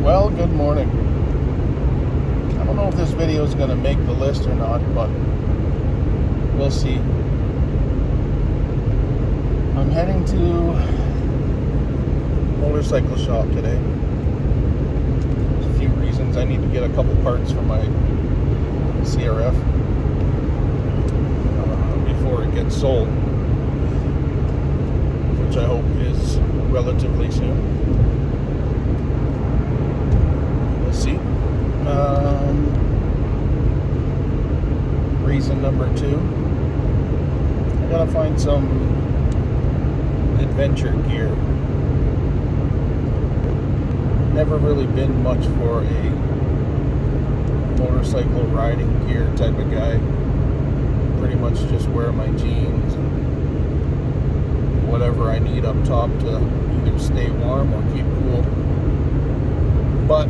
Well, good morning. I don't know if this video is going to make the list or not, but we'll see. I'm heading to motorcycle shop today. There's a few reasons. I need to get a couple parts for my CRF before it gets sold, which I hope is relatively soon. See. Reason number 2, I gotta find some adventure gear. Never really been much for a motorcycle riding gear type of guy. Pretty much just wear my jeans and whatever I need up top to either stay warm or keep cool. But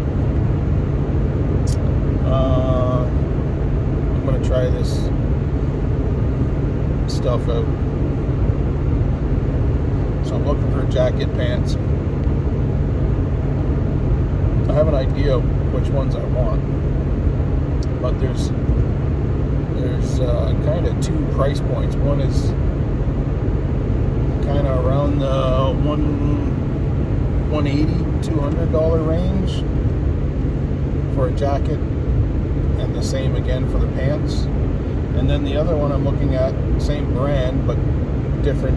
I'm going to try this stuff out. So I'm looking for jacket pants. I have an idea which ones I want, but there's kind of 2 price points. One is kind of around the $180-$200 range for a jacket, and the same again for the pants. And then the other one I'm looking at, same brand but different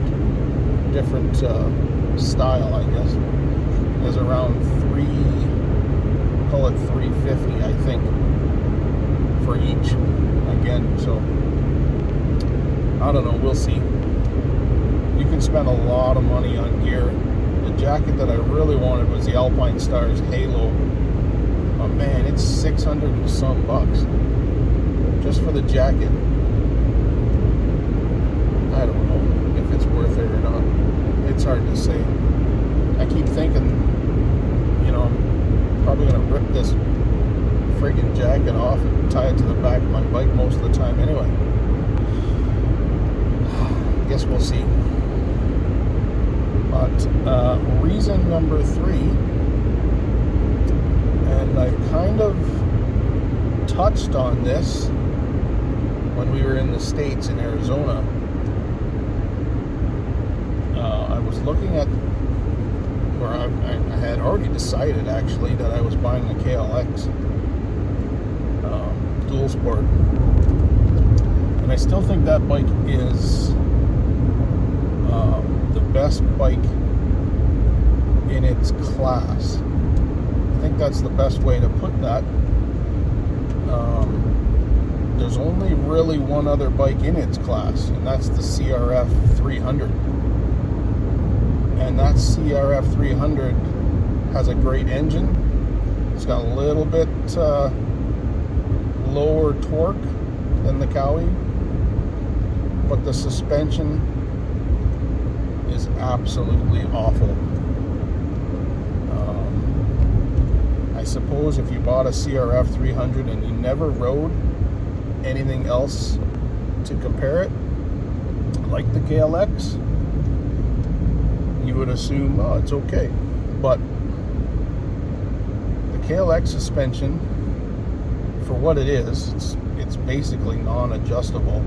style, I guess, is around call it $350, I think, for each. Again, so I don't know. We'll see. You can spend a lot of money on gear. The jacket that I really wanted was the Alpinestars Halo. Oh man, it's $600 and some bucks just for the jacket. I don't know if it's worth it or not. It's hard to say. I keep thinking, I'm probably gonna rip this friggin' jacket off and tie it to the back of my bike most of the time anyway. I guess we'll see. But reason number 3, and I kind of touched on this when we were in the States in Arizona. I was looking at, or I had already decided actually that I was buying a KLX Dual Sport, and I still think that bike is the best bike in its class. I think that's the best way to put that. There's only really one other bike in its class, and that's the CRF 300. And that CRF 300 has a great engine. It's got a little bit lower torque than the Cowie, but the suspension is absolutely awful. I suppose if you bought a CRF 300 and you never rode anything else to compare it, like the KLX, you would assume, oh, it's okay. But the KLX suspension, for what it is, it's basically non-adjustable,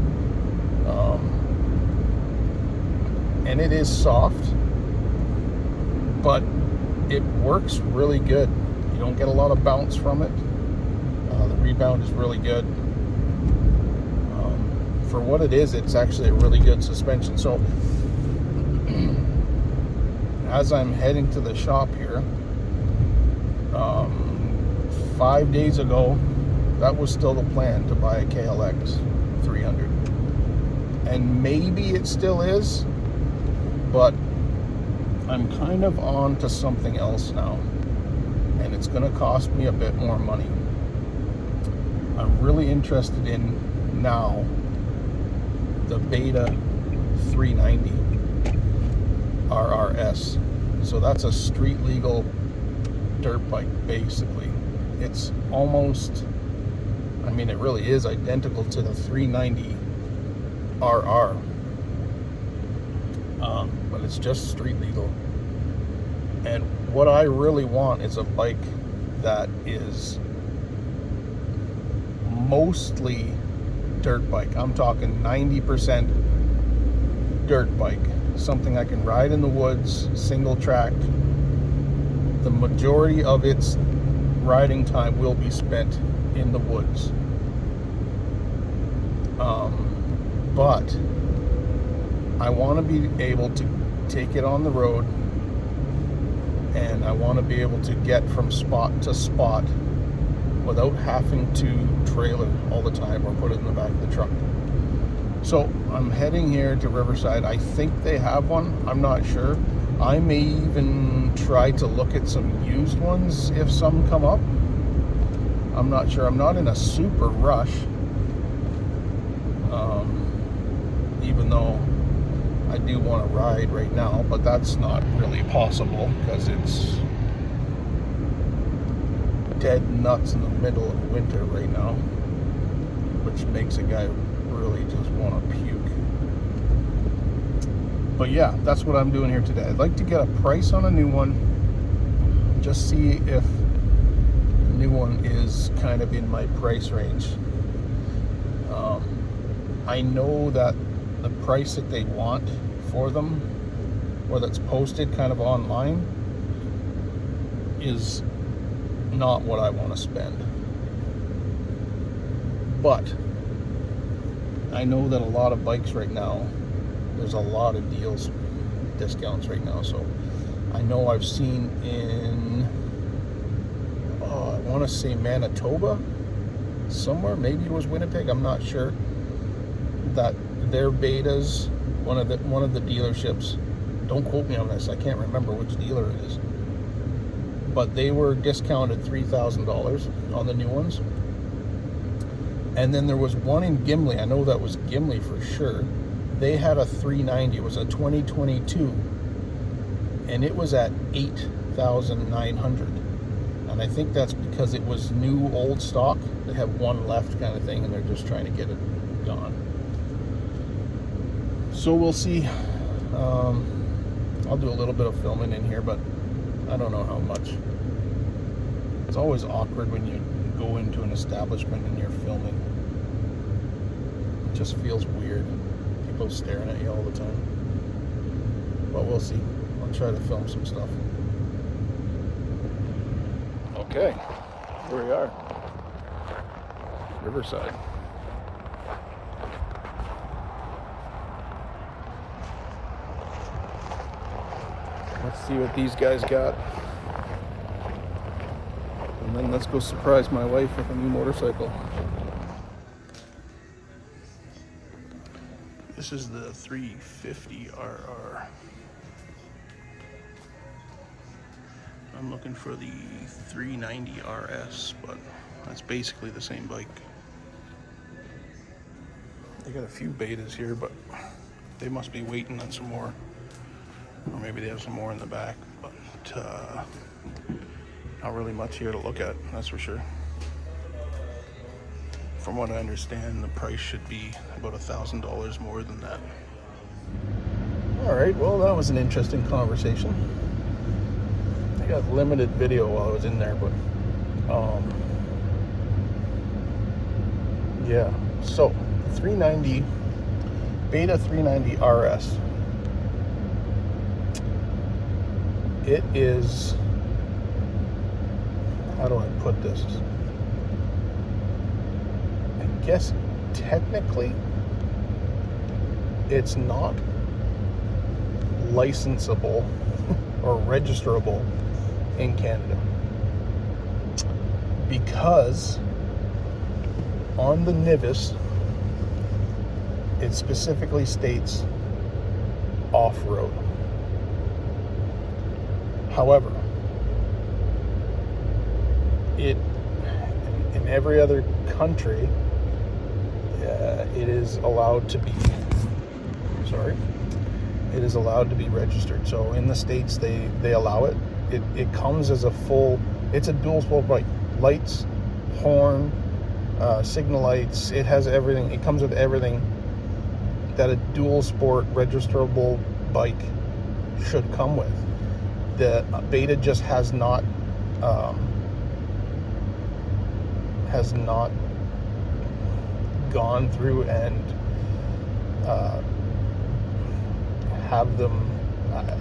and it is soft, but it works really good. You don't get a lot of bounce from it. The rebound is really good. For what it is, it's actually a really good suspension. So as I'm heading to the shop here, 5 days ago, that was still the plan, to buy a KLX 300. And maybe it still is, but I'm kind of on to something else now, and it's going to cost me a bit more money. I'm really interested in now the Beta 390 RRS. So that's a street legal dirt bike, basically. It's almost, it really is identical to the 390 RR, but it's just street legal. And what I really want is a bike that is mostly dirt bike. I'm talking 90% dirt bike. Something I can ride in the woods, single track. The majority of its riding time will be spent in the woods. But I want to be able to take it on the road, and I want to be able to get from spot to spot without having to trailer all the time or put it in the back of the truck. So I'm heading here to Riverside. I think they have one. I'm not sure. I may even try to look at some used ones if some come up. I'm not sure. I'm not in a super rush. Even though I do want to ride right now, but that's not really possible because it's dead nuts in the middle of winter right now, which makes a guy really just want to puke. But yeah, that's what I'm doing here today. I'd like to get a price on a new one, just see if the new one is kind of in my price range. I know that the price that they want for them, or that's posted kind of online, is not what I want to spend. But I know that a lot of bikes right now, there's a lot of deals, discounts right now. So I know I've seen in, I want to say Manitoba, somewhere, maybe it was Winnipeg, I'm not sure, that their betas, one of the dealerships, don't quote me on this, I can't remember which dealer it is, but they were discounted $3,000 on the new ones. And then there was one in Gimli, I know that was Gimli for sure. They had a 390, it was a 2022, and it was at $8,900. And I think that's because it was new old stock. They have one left kind of thing, and they're just trying to get it gone. So we'll see. I'll do a little bit of filming in here, but I don't know how much. It's always awkward when you go into an establishment and you're filming. It just feels weird. People staring at you all the time. But we'll see. I'll try to film some stuff. Okay, here we are. Riverside. Let's see what these guys got. And then let's go surprise my wife with a new motorcycle. This is the 350RR. I'm looking for the 390RS, but that's basically the same bike. They got a few betas here, but they must be waiting on some more. Or maybe they have some more in the back, but not really much here to look at, that's for sure. From what I understand, the price should be about $1,000 more than that. All right, well, that was an interesting conversation. I got limited video while I was in there, but yeah. So 390 Beta 390 RS. It is, how do I put this? I guess technically it's not licensable or registerable in Canada, because on the NIVIS it specifically states off-road. However, it in every other country it is allowed to be registered. So in the States they allow it. It comes as a full, it's a dual sport bike, lights, horn, signal lights, it has everything. It comes with everything that a dual sport registerable bike should come with. The Beta just has not has not gone through and have them,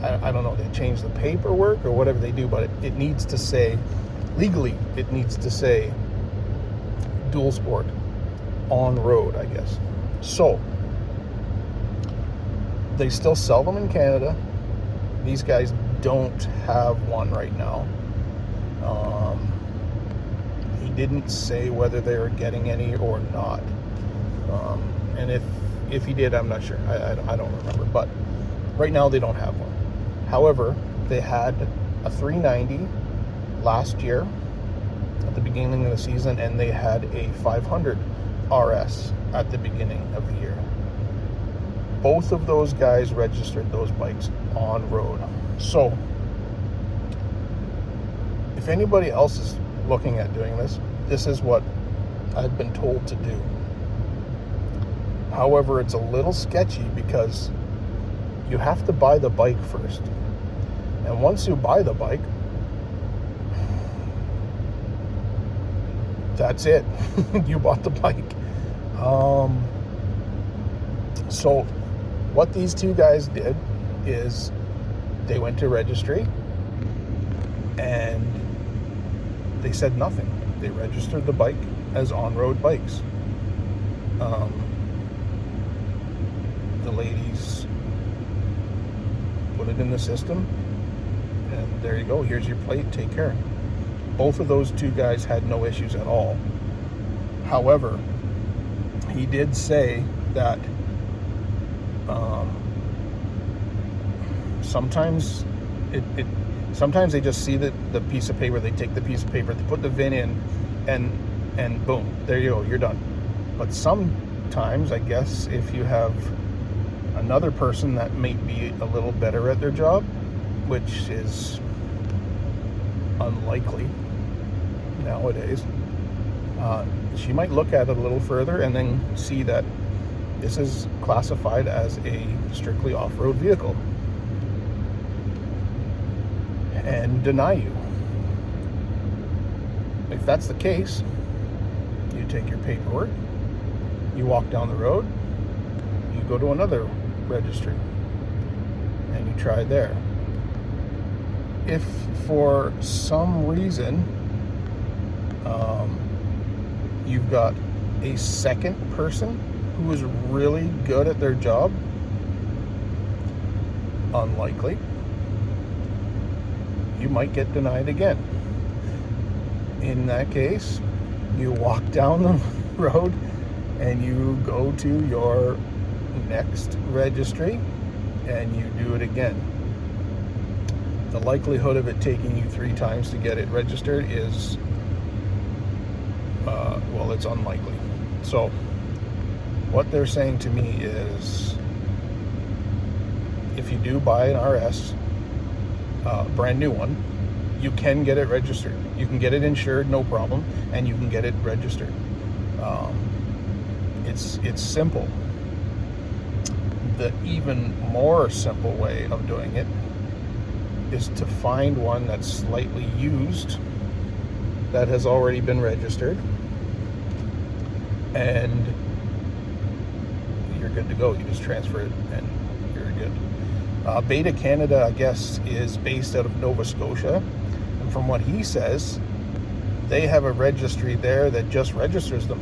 I don't know, they change the paperwork or whatever they do, but it needs to say, legally, it needs to say dual sport on road, I guess. So they still sell them in Canada. These guys don't have one right now. He didn't say whether they were getting any or not. And if he did, I'm not sure. I don't remember. But right now they don't have one. However, they had a 390 last year at the beginning of the season, and they had a 500 RS at the beginning of the year. Both of those guys registered those bikes on road. So if anybody else is looking at doing this, this is what I've been told to do. However, it's a little sketchy because you have to buy the bike first. And once you buy the bike, that's it. You bought the bike. So what these two guys did is they went to registry and they said nothing. They registered the bike as on-road bikes. The ladies put it in the system, and there you go. Here's your plate. Take care. Both of those two guys had no issues at all. However, he did say that sometimes sometimes they just see the piece of paper, they take the piece of paper, they put the VIN in, and boom, there you go, you're done. But sometimes, I guess, if you have another person that may be a little better at their job, which is unlikely nowadays, she might look at it a little further and then see that this is classified as a strictly off-road vehicle and deny you. If that's the case, you take your paperwork, you walk down the road, you go to another registry, and you try there. If for some reason you've got a second person who is really good at their job, unlikely, you might get denied again. In that case, you walk down the road and you go to your next registry and you do it again. The likelihood of it taking you 3 times to get it registered is, well, it's unlikely. So what they're saying to me is, if you do buy an RS, brand new one, you can get it registered. You can get it insured, no problem, and you can get it registered. It's simple. The even more simple way of doing it is to find one that's slightly used, that has already been registered, and you're good to go. You just transfer it and you're good. Beta Canada, I guess, is based out of Nova Scotia, and from what he says, they have a registry there that just registers them.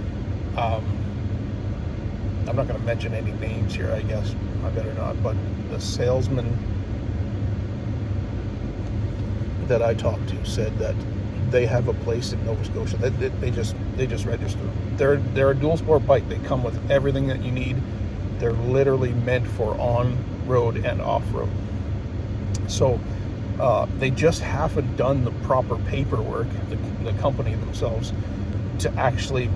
I'm not going to mention any names here, I guess. I better not, but the salesman that I talked to said that they have a place in Nova Scotia that they just register them. They're a dual sport bike. They come with everything that you need. They're literally meant for on-road and off-road. So they just haven't done the proper paperwork, the company themselves, to actually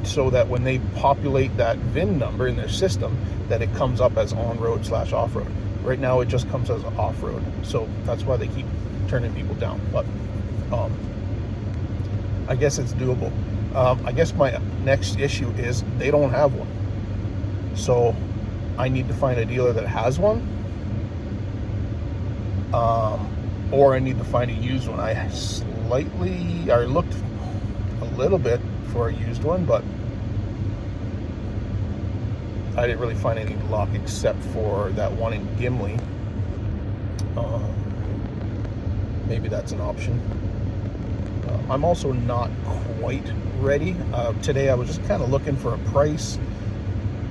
so that when they populate that VIN number in their system, that it comes up as on-road / off-road. Right now it just comes as off-road, so that's why they keep turning people down. But I guess it's doable. I guess my next issue is they don't have one, so I need to find a dealer that has one, or I need to find a used one. I looked little bit for a used one, but I didn't really find anything to lock except for that one in Gimli. Maybe that's an option. I'm also not quite ready. Today I was just kind of looking for a price.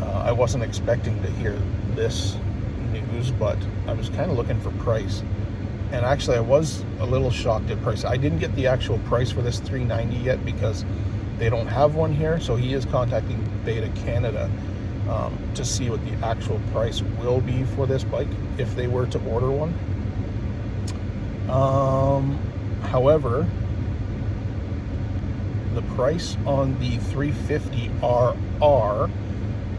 I wasn't expecting to hear this news, but I was kind of looking for price. And actually I was a little shocked at price. I didn't get the actual price for this 390 yet because they don't have one here. So he is contacting Beta Canada to see what the actual price will be for this bike if they were to order one. However, the price on the 350 RR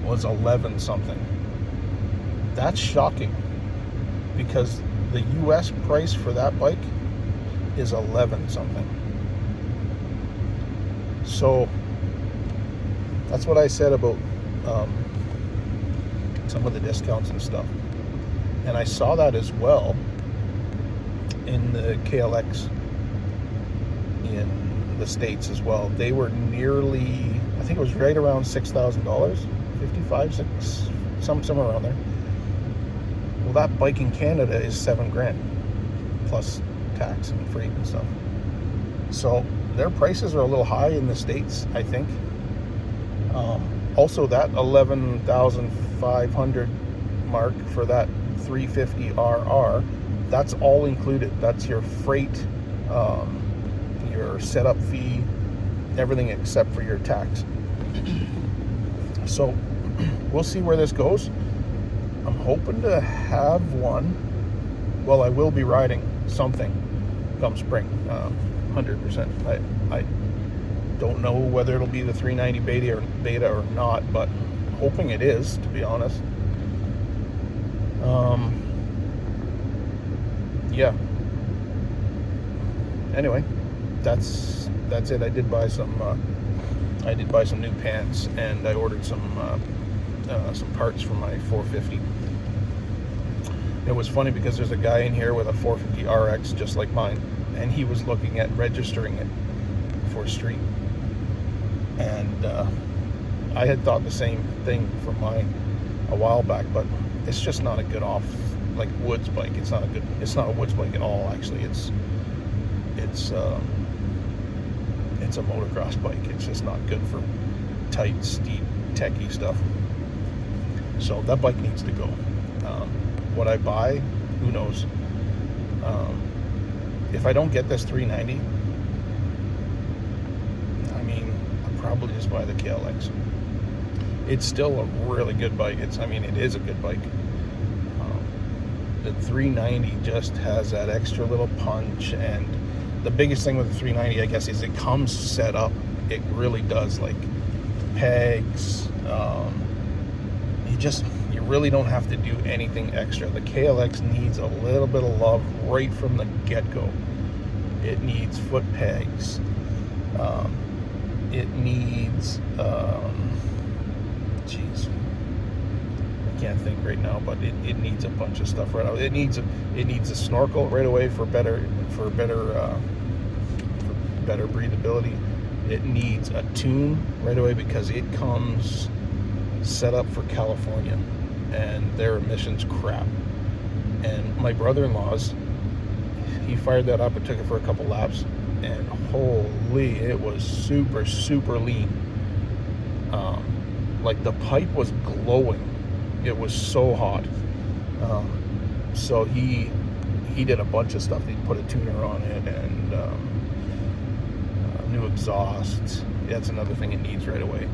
was 11 something. That's shocking because the US price for that bike is 11 something. So that's what I said about some of the discounts and stuff. And I saw that as well in the KLX in the States as well. They were nearly, I think it was right around $6,000, 55, 6, somewhere around there. Well, that bike in Canada is $7,000 plus tax and freight and stuff. So their prices are a little high in the States, I think. Also, that 11,500 mark for that 350 RR, that's all included. That's your freight, your setup fee, everything except for your tax. So we'll see where this goes. I'm hoping to have one. Well, I will be riding something come spring, 100%. I don't know whether it'll be the 390 beta or not, but hoping it is, to be honest. Yeah. Anyway, that's it. I did buy some new pants, and I ordered some parts for my 450. It was funny because there's a guy in here with a 450 RX just like mine, and he was looking at registering it for street. And I had thought the same thing for mine a while back, but it's just not a good woods bike. It's not a woods bike at all. Actually, it's a motocross bike. It's just not good for tight, steep, techie stuff. So that bike needs to go. What I buy, who knows? If I don't get this 390, I mean, I'll probably just buy the KLX. It's still a really good bike. It is a good bike. The 390 just has that extra little punch, and the biggest thing with the 390, I guess, is it comes set up. It really does, like pegs. You really don't have to do anything extra. The KLX needs a little bit of love right from the get-go. It needs foot pegs. It needs, geez, I can't think right now, but it needs a bunch of stuff right now. It needs a snorkel right away for better breathability. It needs a tune right away because it comes set up for California, and their emissions crap. And my brother-in-law's, he fired that up and took it for a couple laps, and holy, it was super, super lean. Like the pipe was glowing. It was so hot. So he did a bunch of stuff. He put a tuner on it and new exhaust. That's another thing it needs right away.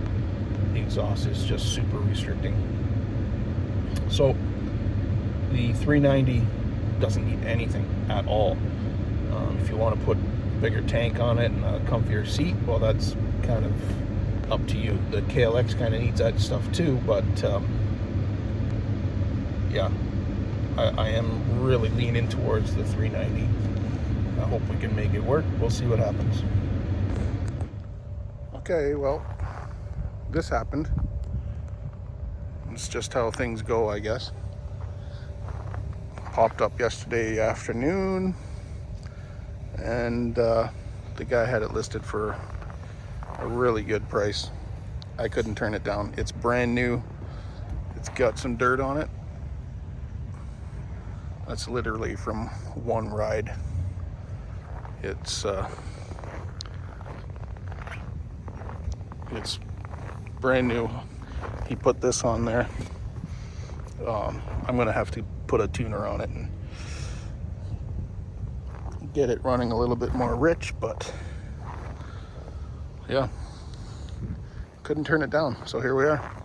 The exhaust is just super restricting. So the 390 doesn't need anything at all. If you want to put a bigger tank on it and a comfier seat, well, that's kind of up to you. The KLX kind of needs that stuff too, but yeah, I am really leaning towards the 390. I hope we can make it work. We'll see what happens. Okay, well, this happened. It's just how things go, I guess. Popped up yesterday afternoon, and the guy had it listed for a really good price. I couldn't turn it down. It's brand new. It's got some dirt on it. That's literally from one ride. It's brand new. He put this on there. I'm gonna have to put a tuner on it and get it running a little bit more rich, but yeah, couldn't turn it down, so here we are.